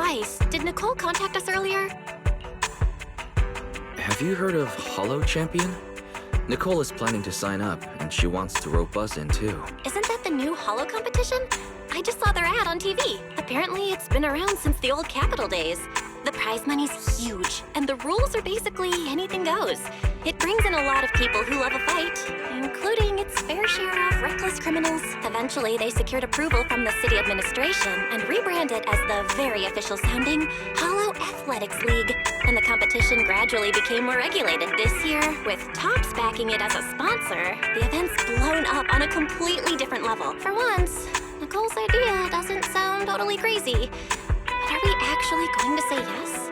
Wise, did Nicole contact us earlier? Have you heard of Hollow Champion? Nicole is planning to sign up, and she wants to rope us in too. Isn't that the new Hollow competition? I just saw their ad on TV. Apparently, it's been around since the old Capitol days. The prize money's huge, and the rules are basically anything goes. It brings in a lot of people who love a fight, including its fair share of reckless criminals. Eventually, they secured approval from the city administration and rebranded as the very official-sounding Hollow Athletics League. And the competition gradually became more regulated this year, with Topps backing it as a sponsor. The event's blown up on a completely different level. For once, Nicole's idea doesn't sound totally crazy. But are we actually going to say yes?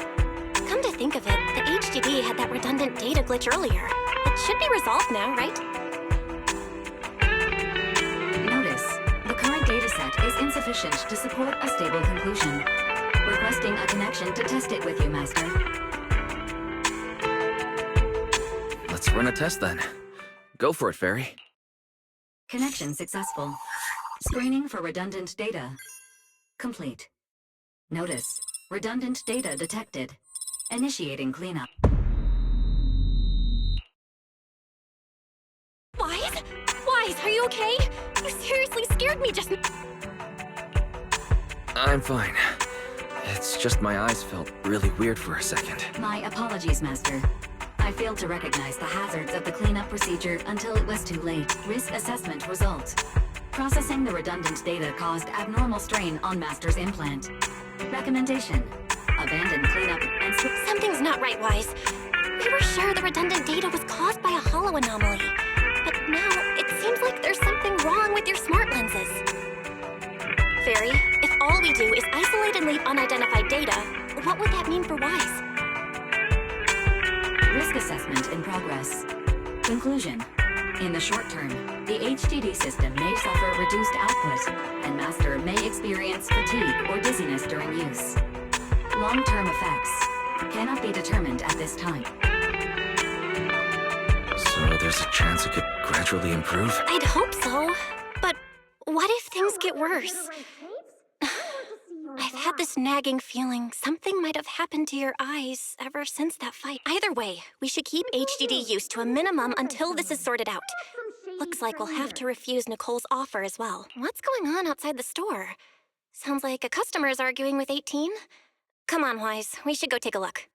Come to think of it, the HDD had that redundant data glitch earlier. It should be resolved now, right? Notice, the current dataset is insufficient to support a stable conclusion. Requesting a connection to test it with you, Master. Let's run a test then. Go for it, Fairy. Connection successful. Screening for redundant data. Complete. Notice, redundant data detected. Initiating cleanup. Wise? Wise, are you okay? You seriously scared me just... I'm fine. It's just my eyes felt really weird for a second. My apologies, Master. I failed to recognize the hazards of the cleanup procedure until it was too late. Risk assessment results. Processing the redundant data caused abnormal strain on Master's implant. Recommendation: abandon cleanup and Something's not right, Wise. We were sure the redundant data was caused by a hollow anomaly. But now, it seems like there's something wrong with your smart lenses. Fairy, if all we do is isolate and leave unidentified data, what would that mean for Wise? Risk assessment in progress. Conclusion: in the short term, the HDD system may suffer reduced output, and Master may experience fatigue or dizziness during use. Long-term effects cannot be determined at this time. So there's a chance it could gradually improve? I'd hope so. But what if things get worse? I've had this nagging feeling something might have happened to your eyes ever since that fight. Either way, we should keep HDD use to a minimum until this is sorted out. Looks like we'll have to refuse Nicole's offer as well. What's going on outside the store? Sounds like a customer is arguing with 18. Come on, Wise. We should go take a look.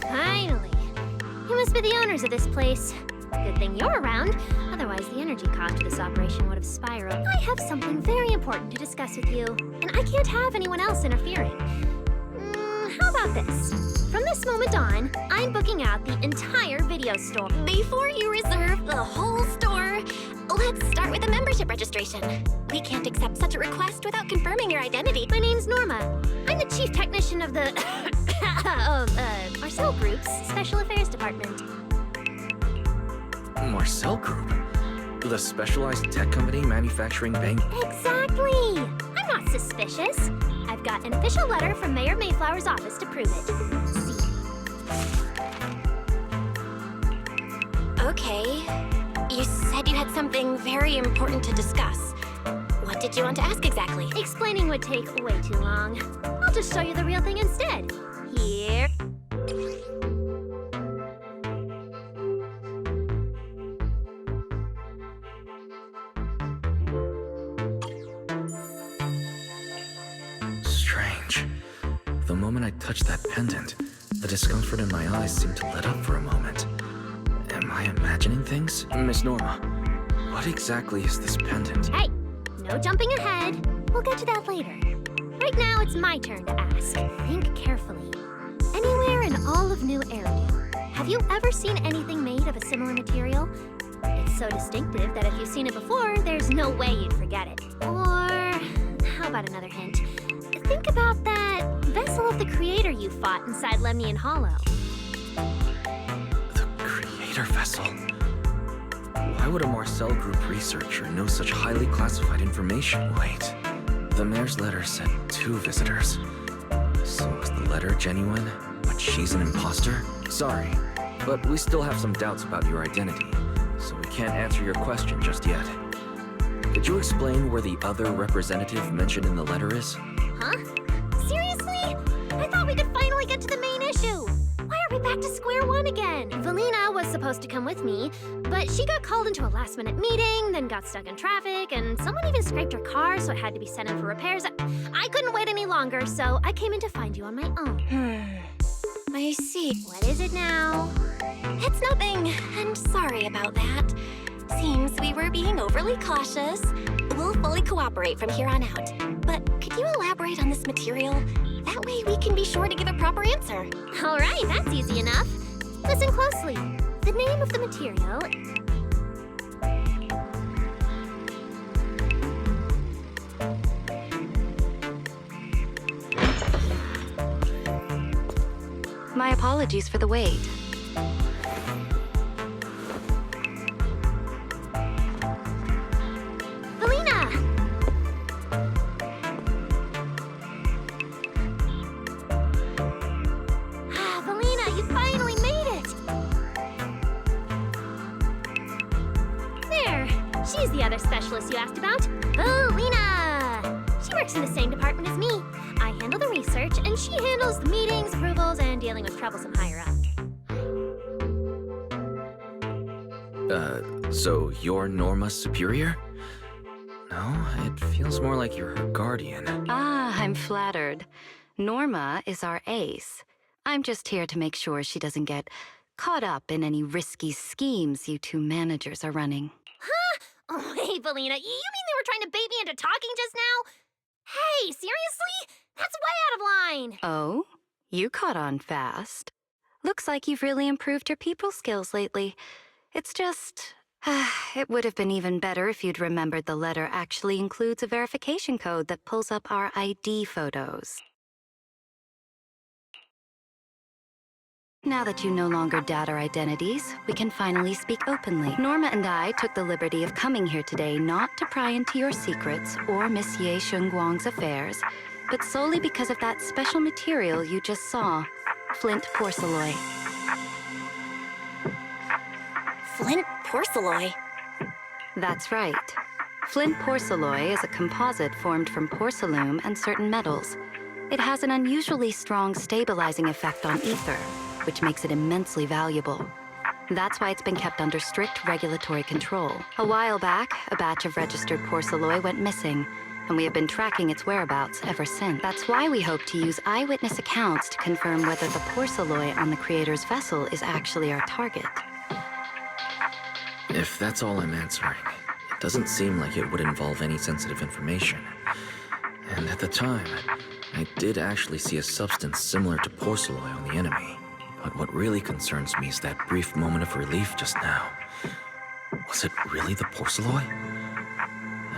Finally. You must be the owners of this place. Good thing you're around. Otherwise, the energy cost of this operation would have spiraled. I have something very important to discuss with you, and I can't have anyone else interfering. How about this? From this moment on, I'm booking out the entire video store. Before you reserve the whole store, let's start with the membership registration. We can't accept such a request without confirming your identity. My name's Norma. I'm the chief technician of the Marcel Group's Special Affairs Department. Marcel Group? The specialized tech company manufacturing bank? Exactly! I'm not suspicious. I've got an official letter from Mayor Mayflower's office to prove it. See. Okay. You said you had something very important to discuss. What did you want to ask exactly? Explaining would take way too long. I'll just show you the real thing instead. Here. Strange. The moment I touched that pendant, the discomfort in my eyes seemed to let up for a moment. Am I imagining things? Miss Norma, what exactly is this pendant? Hey, no jumping ahead. We'll get to that later. Right now, it's my turn to ask. Think carefully. anywhere in all of New Eridu. Have you ever seen anything made of a similar material? It's so distinctive that if you've seen it before, there's no way you'd forget it. Or, how about another hint? Think about that vessel of the Creator you fought inside Lemnian Hollow. The Creator vessel? Why would a Marcel Group researcher know such highly classified information? Wait, the mayor's letter said 2 visitors. So is the letter genuine, but she's an imposter? Sorry, but we still have some doubts about your identity, so we can't answer your question just yet. Could you explain where the other representative mentioned in the letter is? Huh? Seriously? I thought we could finally get to the main issue. Why are we back to square one again? Valina was supposed to come with me, but she got called into a last-minute meeting, then got stuck in traffic, and someone even scraped her car, so it had to be sent in for repairs. I couldn't wait any longer, so I came in to find you on my own. I see. What is it now? It's nothing, and sorry about that. Seems we were being overly cautious. We'll fully cooperate from here on out. But could you elaborate on this material? That way we can be sure to give a proper answer. All right, that's easy enough. Listen closely. The name of the material... My apologies for the wait. Valina! Valina, you finally made it! There, she's the other specialist you asked about. Valina! She works in the same department as me. I handle the research, and she handles the meetings, approvals, and dealing with troublesome higher-ups. So you're Norma's superior? No, it feels more like you're her guardian. Ah, I'm flattered. Norma is our ace. I'm just here to make sure she doesn't get caught up in any risky schemes you 2 managers are running. Huh? Oh, hey, Valina, you mean they were trying to bait me into talking just now? Hey, seriously? That's way out of line! Oh? You caught on fast. Looks like you've really improved your people skills lately. It's just... it would have been even better if you'd remembered the letter actually includes a verification code that pulls up our ID photos. Now that you no longer doubt our identities, we can finally speak openly. Norma and I took the liberty of coming here today not to pry into your secrets or Miss Ye Shunguang's affairs, but solely because of that special material you just saw, flint porcelain. Flint porcelain? That's right. Flint porcelain is a composite formed from porcelain and certain metals. It has an unusually strong stabilizing effect on ether, which makes it immensely valuable. That's why it's been kept under strict regulatory control. A while back, a batch of registered porcelain went missing, and we have been tracking its whereabouts ever since. That's why we hope to use eyewitness accounts to confirm whether the porcelain on the Creator's vessel is actually our target. If that's all I'm answering, it doesn't seem like it would involve any sensitive information. And at the time, I did actually see a substance similar to porcelain on the enemy. But what really concerns me is that brief moment of relief just now. Was it really the porcelain?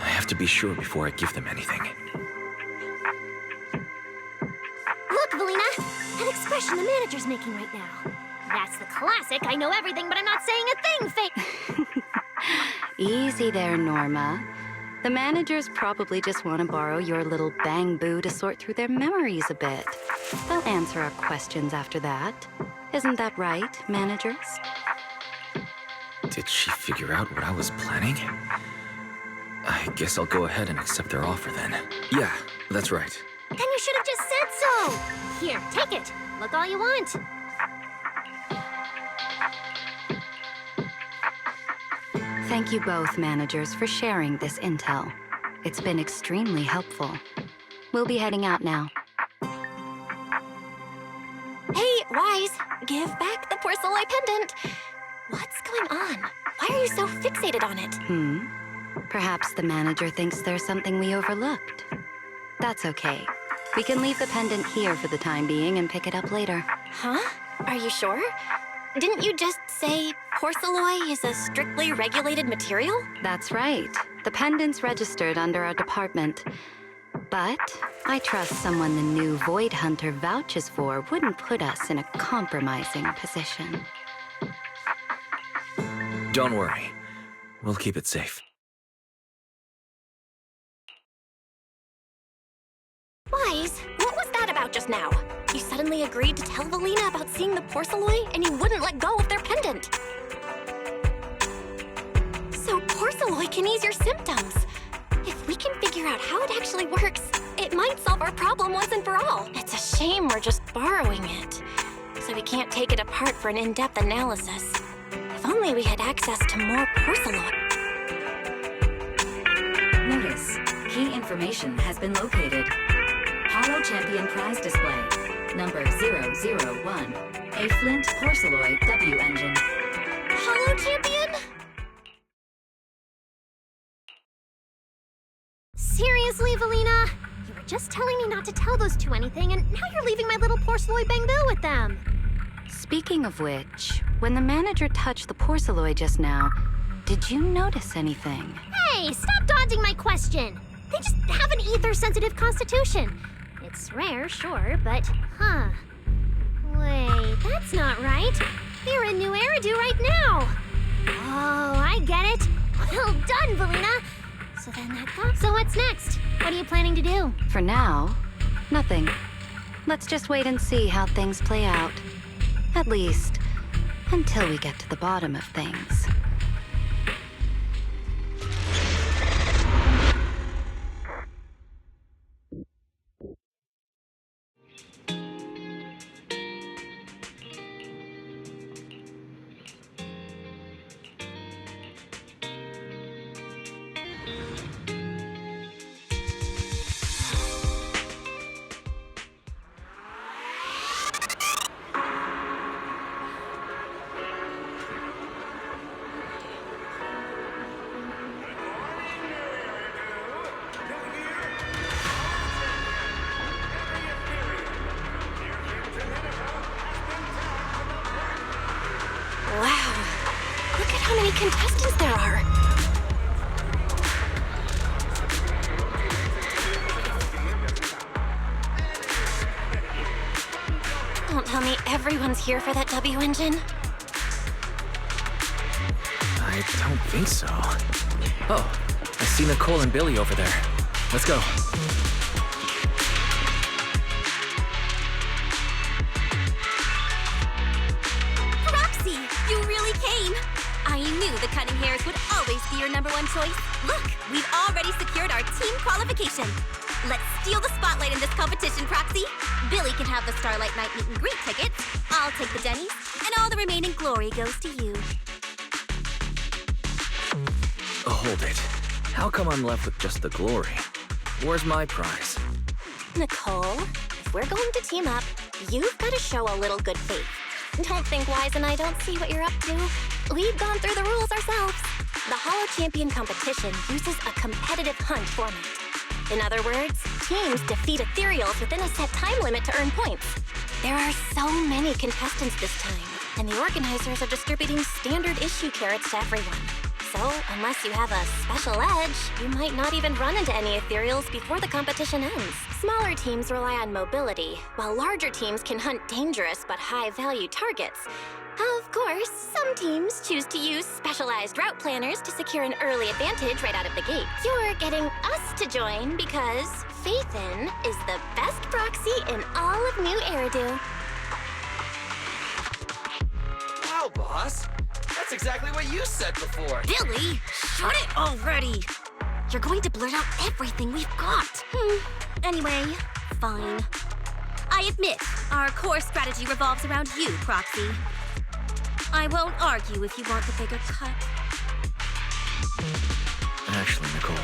I have to be sure before I give them anything. Look, Valina! That expression the manager's making right now. That's the classic, I know everything, but I'm not saying a thing Easy there, Norma. The managers probably just want to borrow your little bang-boo to sort through their memories a bit. They'll answer our questions after that. Isn't that right, managers? Did she figure out what I was planning? I guess I'll go ahead and accept their offer then. Yeah, that's right. Then you should have just said so! Here, take it. Look all you want. Thank you both, managers, for sharing this intel. It's been extremely helpful. We'll be heading out now. Hey, Wise, give back the porcelain pendant. What's going on? Why are you so fixated on it? Perhaps the manager thinks there's something we overlooked. That's okay. We can leave the pendant here for the time being and pick it up later. Huh? Are you sure? Didn't you just say porcelain is a strictly regulated material? That's right. The pendant's registered under our department. But I trust someone the new Void Hunter vouches for wouldn't put us in a compromising position. Don't worry. We'll keep it safe. Wise, what was that about just now? You suddenly agreed to tell Valina about seeing the porcelain, and you wouldn't let go of their pendant. So porcelain can ease your symptoms. If we can figure out how it actually works, it might solve our problem once and for all. It's a shame we're just borrowing it, so we can't take it apart for an in-depth analysis. If only we had access to more porcelain. Notice, key information has been located. Hollow Champion prize display, number 001, a Flint Porceloid W engine. Hollow Champion? Seriously, Valina? You were just telling me not to tell those two anything, and now you're leaving my little porcelain bang-bill with them. Speaking of which, when the manager touched the porceloid just now, did you notice anything? Hey, stop dodging my question. They just have an ether-sensitive constitution. It's rare, sure, but, Wait, that's not right. You're a new Eridu right now. Oh, I get it. Well done, Valina. So then So what's next? What are you planning to do? For now, nothing. Let's just wait and see how things play out. At least, until we get to the bottom of things. Wow. Look at how many contestants there are. Don't tell me everyone's here for that W engine. I don't think so. Oh, I see Nicole and Billy over there. Let's go. Roxy, you really came. I knew the cutting hairs would always be your #1 choice. Look, we've already secured our team qualification. Let's steal the spotlight in this competition, Proxy. Billy can have the Starlight Night meet and greet tickets. I'll take the Denny's, and all the remaining glory goes to you. Hold it. How come I'm left with just the glory? Where's my prize? Nicole, if we're going to team up, you've got to show a little good faith. Don't think Wise and I don't see what you're up to. We've gone through the rules ourselves. The Hollow Champion competition uses a competitive hunt format. In other words, teams defeat ethereals within a set time limit to earn points. There are so many contestants this time, and the organizers are distributing standard issue carrots to everyone. So, unless you have a special edge, you might not even run into any ethereals before the competition ends. Smaller teams rely on mobility, while larger teams can hunt dangerous but high-value targets. Of course, some teams choose to use specialized route planners to secure an early advantage right out of the gate. You're getting us to join because Faithin is the best proxy in all of New Eridu. Wow, boss. That's exactly what you said before. Billy, shut it already! You're going to blurt out everything we've got. Anyway, fine. I admit, our core strategy revolves around you, Proxy. I won't argue if you want the bigger cut. Actually, Nicole,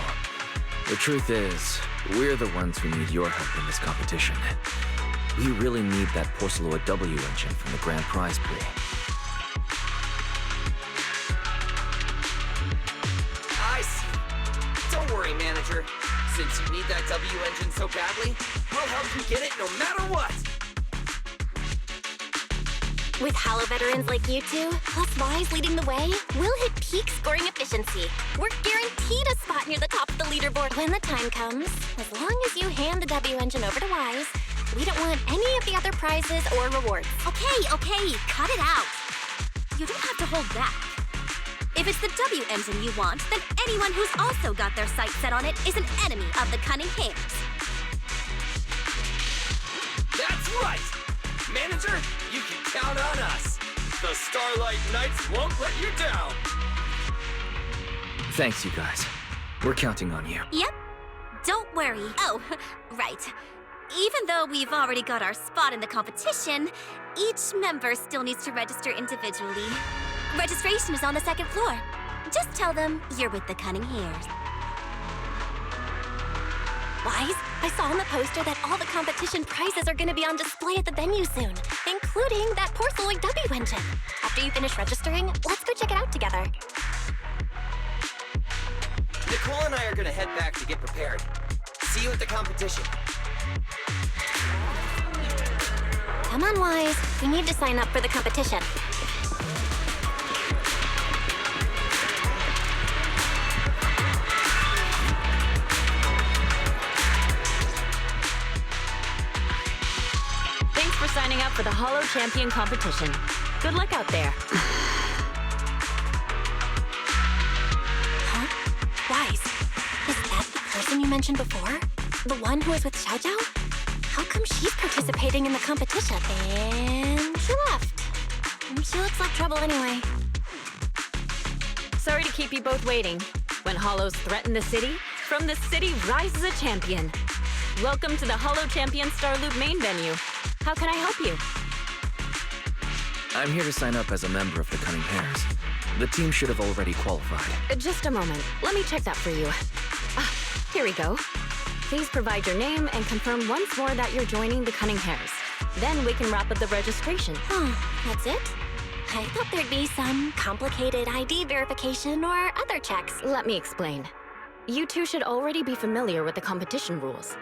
the truth is, we're the ones who need your help in this competition. We really need that Porceloid W engine from the grand prize pool. I see. Don't worry, manager. Since you need that W engine so badly, I'll help you get it no matter what. With Hollow veterans like you two, plus Wise leading the way, we'll hit peak scoring efficiency. We're guaranteed a spot near the top of the leaderboard when the time comes. As long as you hand the W engine over to Wise, we don't want any of the other prizes or rewards. Okay, cut it out. You don't have to hold back. If it's the W engine you want, then anyone who's also got their sights set on it is an enemy of the Cunning Hares. That's right! Manager, you can count on us. The Starlight Knights won't let you down. Thanks, you guys. We're counting on you. Yep. Don't worry. Oh, right. Even though we've already got our spot in the competition, each member still needs to register individually. Registration is on the second floor. Just tell them you're with the Cunning Hares. Wise, I saw on the poster that all the competition prizes are going to be on display at the venue soon, including that porcelain W engine. After you finish registering, let's go check it out together. Nicole and I are gonna head back to get prepared. See you at the competition. Come on, Wise. We need to sign up for the competition. Thanks for signing up for the Hollow Champion competition. Good luck out there. Huh? Wise, is that the person you mentioned before? The one who was with Xiao Zhao? How come she's participating in the competition? And she left. She looks like trouble anyway. Sorry to keep you both waiting. When Hollows threaten the city, from the city rises a champion. Welcome to the Hollow Champion Starloop main venue. How can I help you? I'm here to sign up as a member of the Cunning Hares. The team should have already qualified. Just a moment. Let me check that for you. Here we go. Please provide your name and confirm once more that you're joining the Cunning Hares. Then we can wrap up the registration. That's it? I thought there'd be some complicated ID verification or other checks. Let me explain. You two should already be familiar with the competition rules.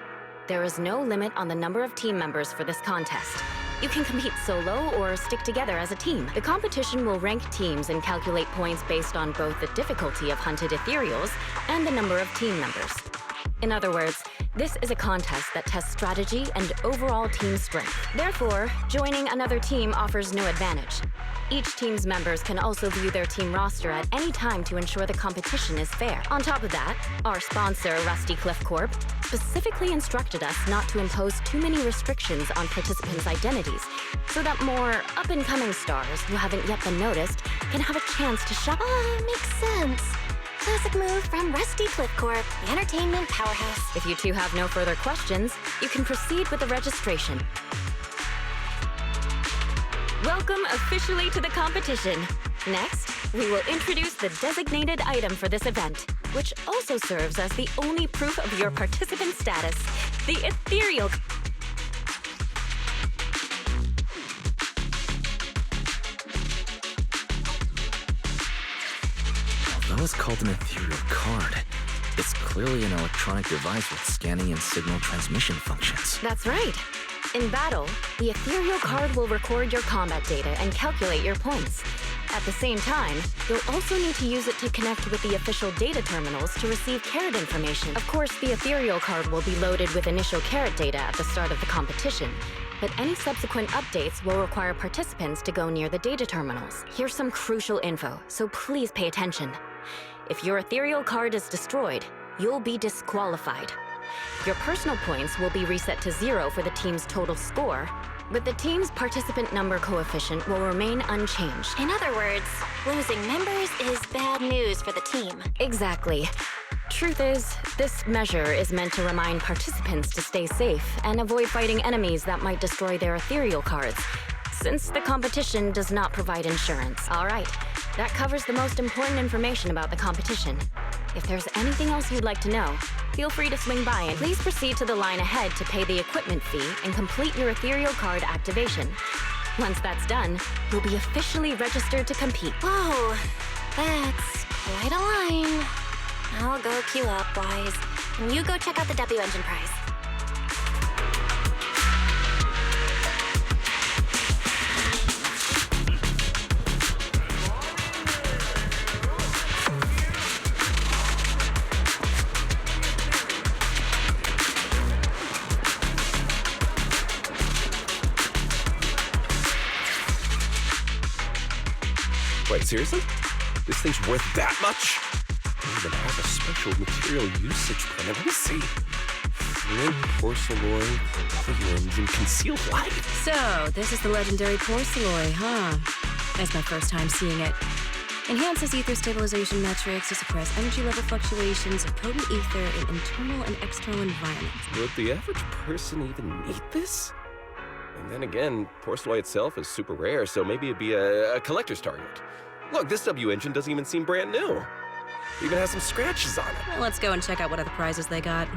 There is no limit on the number of team members for this contest. You can compete solo or stick together as a team. The competition will rank teams and calculate points based on both the difficulty of hunted ethereals and the number of team members. In other words, this is a contest that tests strategy and overall team strength. Therefore, joining another team offers no advantage. Each team's members can also view their team roster at any time to ensure the competition is fair. On top of that, our sponsor, Rusty Cliff Corp, specifically instructed us not to impose too many restrictions on participants' identities, so that more up-and-coming stars who haven't yet been noticed can have a chance to shine. Makes sense. Classic move from Rusty Cliff Corp, the entertainment powerhouse. If you two have no further questions, you can proceed with the registration. Welcome officially to the competition. Next, we will introduce the designated item for this event, which also serves as the only proof of your participant status, the ethereal. Although it's called an ethereal card, it's clearly an electronic device with scanning and signal transmission functions. That's right. In battle, the ethereal card will record your combat data and calculate your points. At the same time, you'll also need to use it to connect with the official data terminals to receive carrot information. Of course, the ethereal card will be loaded with initial carrot data at the start of the competition, but any subsequent updates will require participants to go near the data terminals. Here's some crucial info, so please pay attention. If your ethereal card is destroyed, you'll be disqualified. Your personal points will be reset to 0 for the team's total score, but the team's participant number coefficient will remain unchanged. In other words, losing members is bad news for the team. Exactly. Truth is, this measure is meant to remind participants to stay safe and avoid fighting enemies that might destroy their ethereal cards, since the competition does not provide insurance. All right, that covers the most important information about the competition. If there's anything else you'd like to know, feel free to swing by and please proceed to the line ahead to pay the equipment fee and complete your ethereal card activation. Once that's done, you'll be officially registered to compete. Whoa, that's quite a line. I'll go queue up, Wise, and you go check out the W engine prize. Wait, seriously? This thing's worth that much? It even has a special material usage permit. Let me see. Flint, porcelain, W engine, concealed light. So, this is the legendary porcelain, huh? That's my first time seeing it. Enhances ether stabilization metrics to suppress energy level fluctuations of potent ether in internal and external environments. Would the average person even need this? And then again, porcelain itself is super rare, so maybe it'd be a collector's target. Look, this W engine doesn't even seem brand new. It even has some scratches on it. Well, let's go and check out what other prizes they got.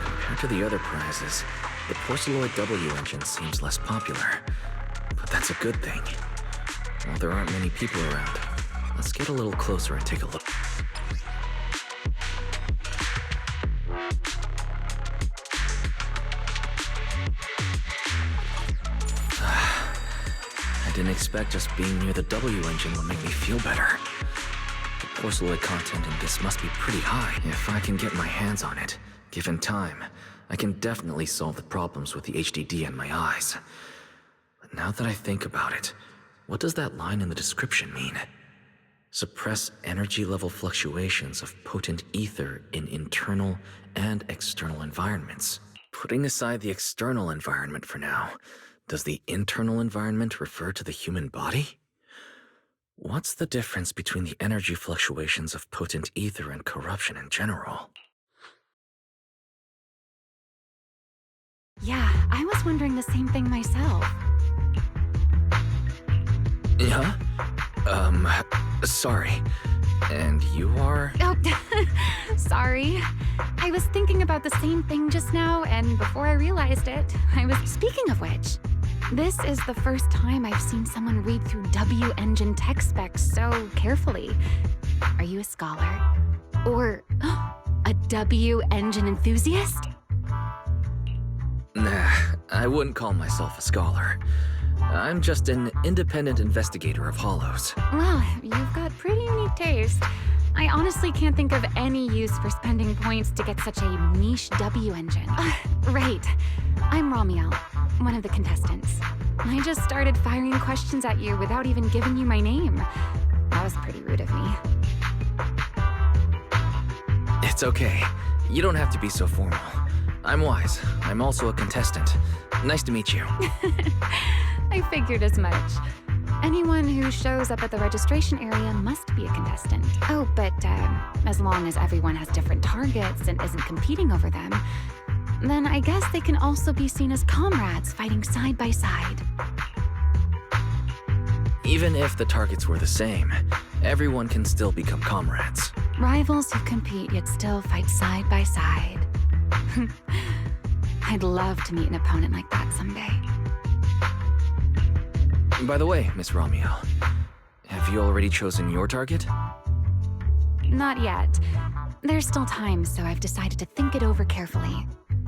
Compared to the other prizes, the porcelain W engine seems less popular. But that's a good thing. While there aren't many people around, let's get a little closer and take a look. I didn't expect just being near the W engine would make me feel better. The porcelain content in this must be pretty high. If I can get my hands on it, given time, I can definitely solve the problems with the HDD in my eyes. But now that I think about it, what does that line in the description mean? Suppress energy level fluctuations of potent ether in internal and external environments. Putting aside the external environment for now, does the internal environment refer to the human body? What's the difference between the energy fluctuations of potent ether and corruption in general? Yeah, I was wondering the same thing myself. Yeah? Sorry. And you are? Oh, sorry. I was thinking about the same thing just now, and before I realized it, I was... Speaking of which, this is the first time I've seen someone read through W engine tech specs so carefully. Are you a scholar? Or a W engine enthusiast? Nah, I wouldn't call myself a scholar. I'm just an independent investigator of hollows. Well, you've got pretty unique taste. I honestly can't think of any use for spending points to get such a niche W engine. Right. I'm Romiel, one of the contestants. I just started firing questions at you without even giving you my name. That was pretty rude of me. It's okay. You don't have to be so formal. I'm Wise. I'm also a contestant. Nice to meet you. I figured as much. Anyone who shows up at the registration area must be a contestant. Oh, but as long as everyone has different targets and isn't competing over them, then I guess they can also be seen as comrades fighting side by side. Even if the targets were the same, everyone can still become comrades. Rivals who compete yet still fight side by side. I'd love to meet an opponent like that someday. By the way, Miss Romiel, have you already chosen your target? Not yet. There's still time, so I've decided to think it over carefully.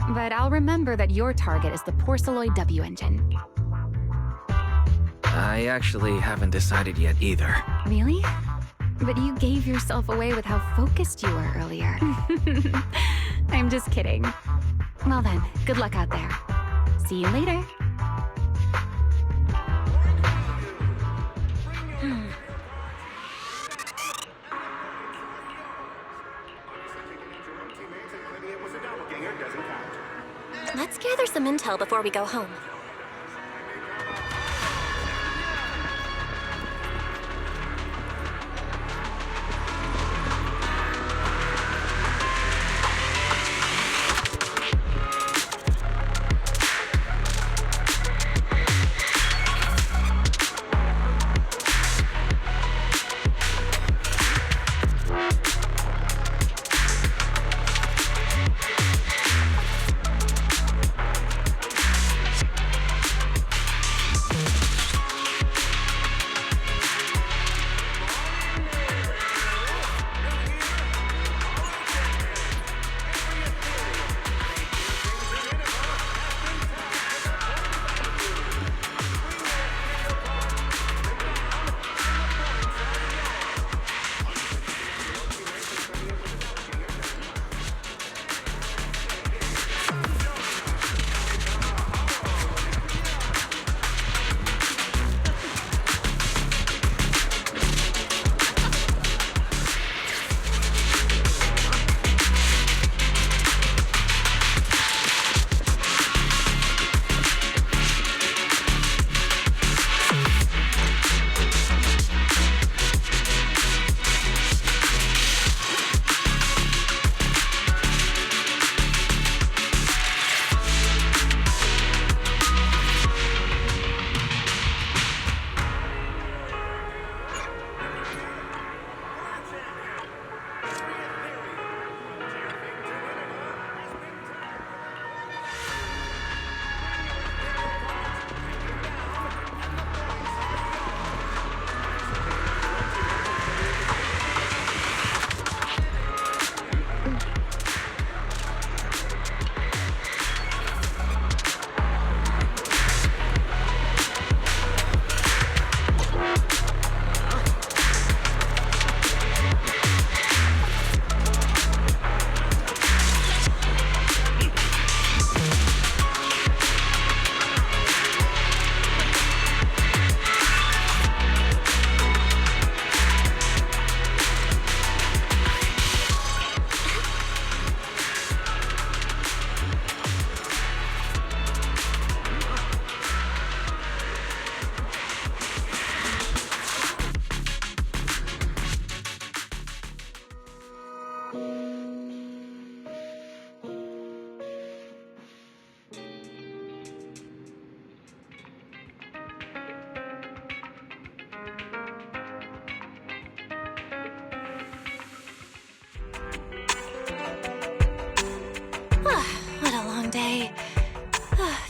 But I'll remember that your target is the porcelain W engine. I actually haven't decided yet either. Really? But you gave yourself away with how focused you were earlier. I'm just kidding. Well then, good luck out there. See you later. Let's gather some intel before we go home.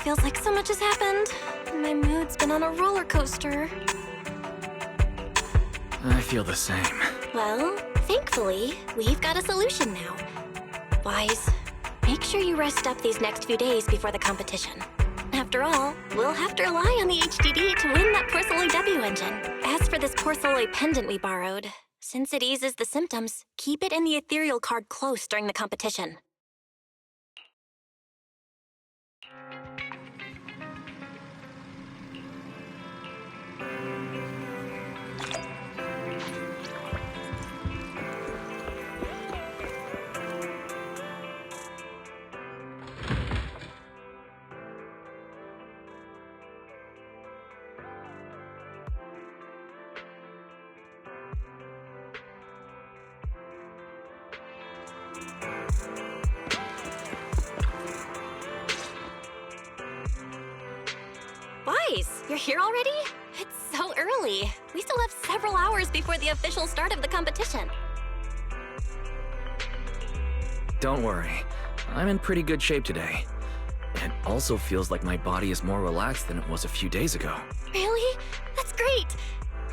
feels like so much has happened. My mood's been on a roller coaster. I feel the same. Well, thankfully, we've got a solution now. Wise, make sure you rest up these next few days before the competition. After all, we'll have to rely on the HDD to win that Porcelloy W engine. As for this Porcelloy pendant we borrowed, since it eases the symptoms, keep it in the ethereal card close during the competition. Wise, you're here already? It's so early. We still have several hours before the official start of the competition. Don't worry. I'm in pretty good shape today. It also feels like my body is more relaxed than it was a few days ago. Really? That's great.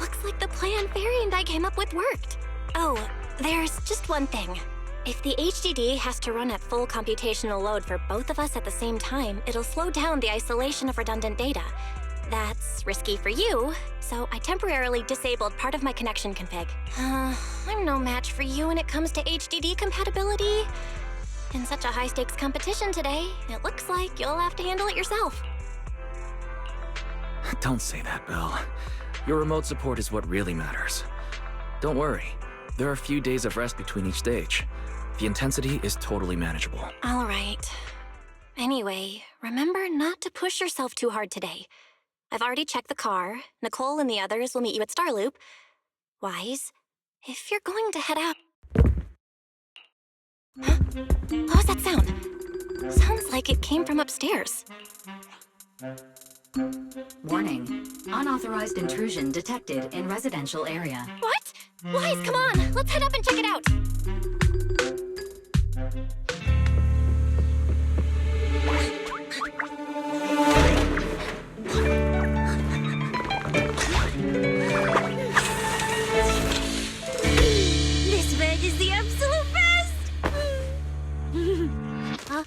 Looks like the plan Fairy and I came up with worked. Oh, there's just one thing. If the HDD has to run at full computational load for both of us at the same time, it'll slow down the isolation of redundant data. That's risky for you, so I temporarily disabled part of my connection config. I'm no match for you when it comes to HDD compatibility. In such a high-stakes competition today, it looks like you'll have to handle it yourself. Don't say that, Belle. Your remote support is what really matters. Don't worry. There are a few days of rest between each stage. The intensity is totally manageable. All right. Anyway, remember not to push yourself too hard today. I've already checked the car. Nicole and the others will meet you at Starloop. Wise, if you're going to head out... Huh? What was that sound? Sounds like it came from upstairs. Warning. Unauthorized intrusion detected in residential area. What? Wise, come on! Let's head up and check it out! This bed is the absolute best! Huh?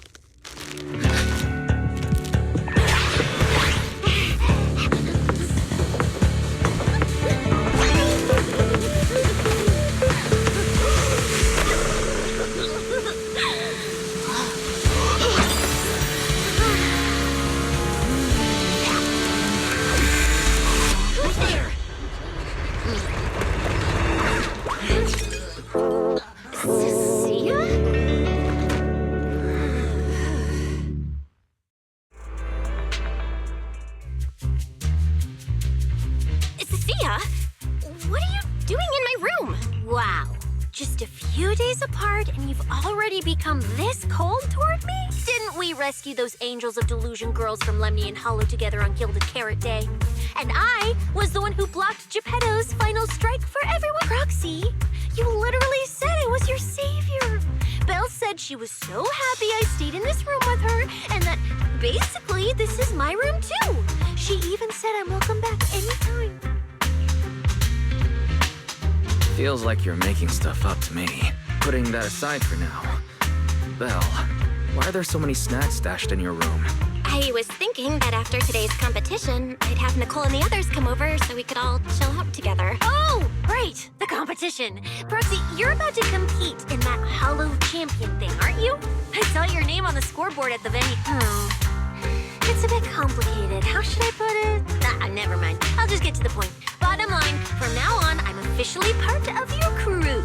Cecilia? What are you doing in my room? Wow. Just a few days apart and you've already become this cold toward me? Didn't we rescue those Angels of Delusion girls from Lemny and Hollow together on Gilded Carrot Day? And I was the one who blocked Geppetto's final strike for everyone. Proxy, you literally said I was your savior. Belle said she was so happy I stayed in this room with her and that basically this is my room too. She even said I'm welcome back anytime. Feels like you're making stuff up to me. Putting that aside for now. Belle, why are there so many snacks stashed in your room? I was thinking that after today's competition, I'd have Nicole and the others come over so we could all chill out together. Oh, right, the competition. Proxy, you're about to compete in that Hollow Champion thing, aren't you? I saw your name on the scoreboard at the venue. It's a bit complicated. How should I put it? Never mind. I'll just get to the point. Bottom line, from now on, I'm officially part of your crew.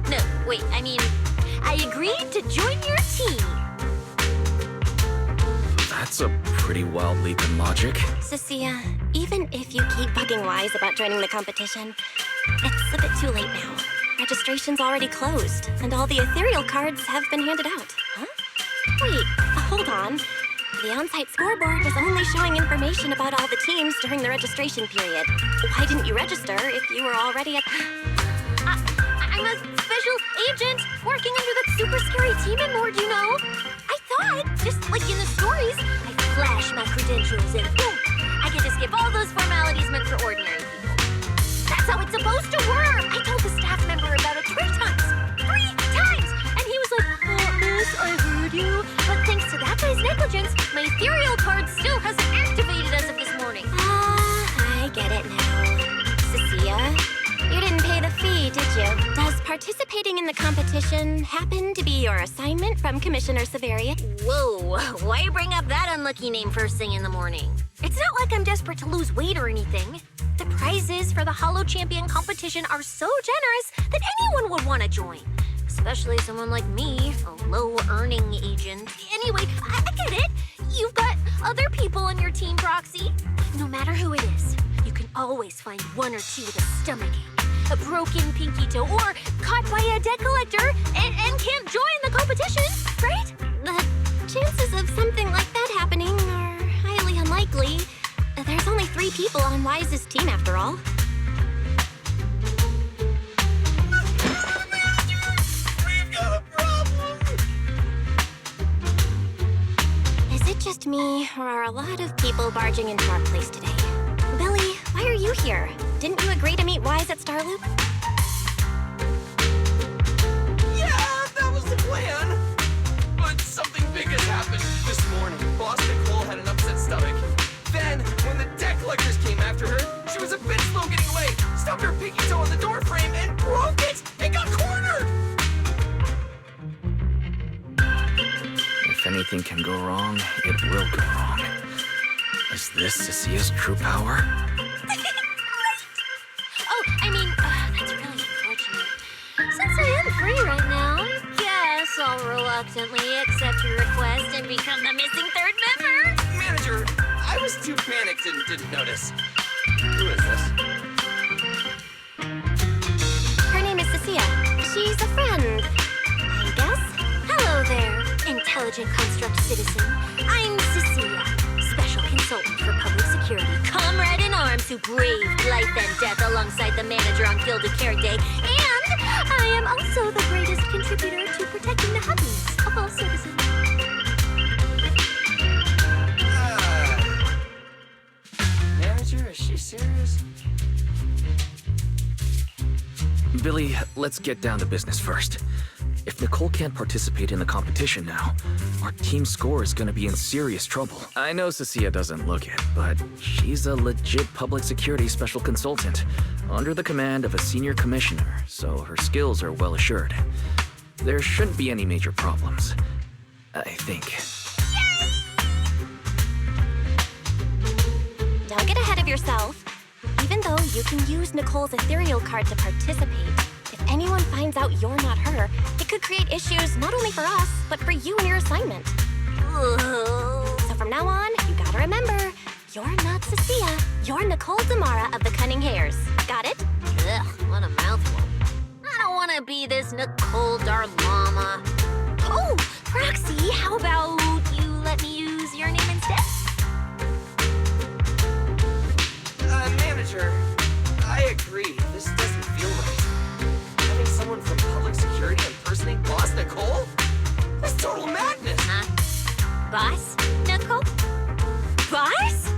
No, wait, I mean, I agreed to join your team. That's a pretty wild leap in logic. Cecilia, even if you keep bugging Wise about joining the competition, it's a bit too late now. Registration's already closed, and all the ethereal cards have been handed out. Huh? Wait, hold on. The on-site scoreboard is only showing information about all the teams during the registration period. Why didn't you register if you were already at... I'm a special agent working under that super scary team in Ward, you know. I thought, just like in the stories, I flash my credentials and boom! I can just skip all those formalities meant for ordinary people. That's how it's supposed to work! I told the staff member about it 3 times! 3 times! And he was like, miss, I heard you. But thanks to that guy's negligence, my ethereal card still hasn't activated as of this morning. I get it now. Cecilia, you didn't pay the fee, did you? Does participating in the competition happen to be your assignment from Commissioner Severia? Whoa, why bring up that unlucky name first thing in the morning? It's not like I'm desperate to lose weight or anything. The prizes for the Hollow Champion competition are so generous that anyone would want to join. Especially someone like me, a low-earning agent. Anyway, I get it. You've got other people on your team, Proxy. No matter who it is, you can always find 1 or 2 with a stomachache, a broken pinky toe, or caught by a debt collector and can't join the competition, right? The chances of something like that happening are highly unlikely. There's only 3 people on Wise's team after all. We've got a problem! Is it just me, or are a lot of people barging into our place today? Billy, why are you here? Didn't you agree to meet Wise at Starloop? Yeah, that was the plan. But something big has happened this morning. Boss Nicole had an upset stomach. Then, when the debt collectors came after her, she was a bit slow getting away, stubbed her pinky toe on the door frame, and broke it! It got cornered! If anything can go wrong, it will go wrong. Is this Cecilia's true power? Oh, I mean, that's really unfortunate. Since I am free right now, I guess I'll reluctantly accept your request and become the missing 3rd member. Manager, I was too panicked and didn't notice. Who is this? Her name is Cecilia. She's a friend, I guess. Hello there, intelligent construct citizen. I'm Cecilia, special consultant for public security, comrade in arms who braved life and death alongside the manager on Gilded Care Day, and I am also the greatest contributor to protecting the happiness of all citizens. Manager, is she serious? Billy, let's get down to business first. If Nicole can't participate in the competition now, our team score is gonna be in serious trouble. I know Cecilia doesn't look it, but she's a legit public security special consultant, under the command of a senior commissioner, so her skills are well assured. There shouldn't be any major problems, I think. Don't get ahead of yourself. Even though you can use Nicole's ethereal card to participate, if anyone finds out you're not her, it could create issues not only for us, but for you and your assignment. So from now on, you gotta remember, you're not Cecilia, you're Nicole Damara of the Cunning Hairs. Got it? Ugh, what a mouthful. I don't want to be this Nicole Darlama. Oh, Proxy, how about you let me use your name instead? Manager, I agree. This doesn't feel right. Having someone from public security impersonate Boss Nicole? That's total madness! Boss, Nicole? Boss?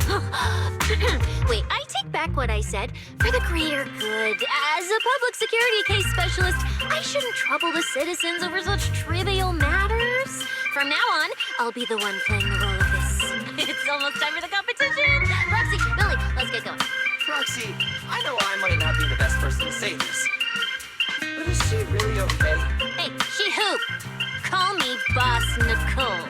Wait, I take back what I said. For the greater good, as a public security case specialist, I shouldn't trouble the citizens over such trivial matters. From now on, I'll be the one playing the role of this. It's almost time for the competition. Roxy, Billy, let's get going. Roxy, I know I might not be the best person to say this, but is she really okay? Hey, she who? Call me Boss Nicole.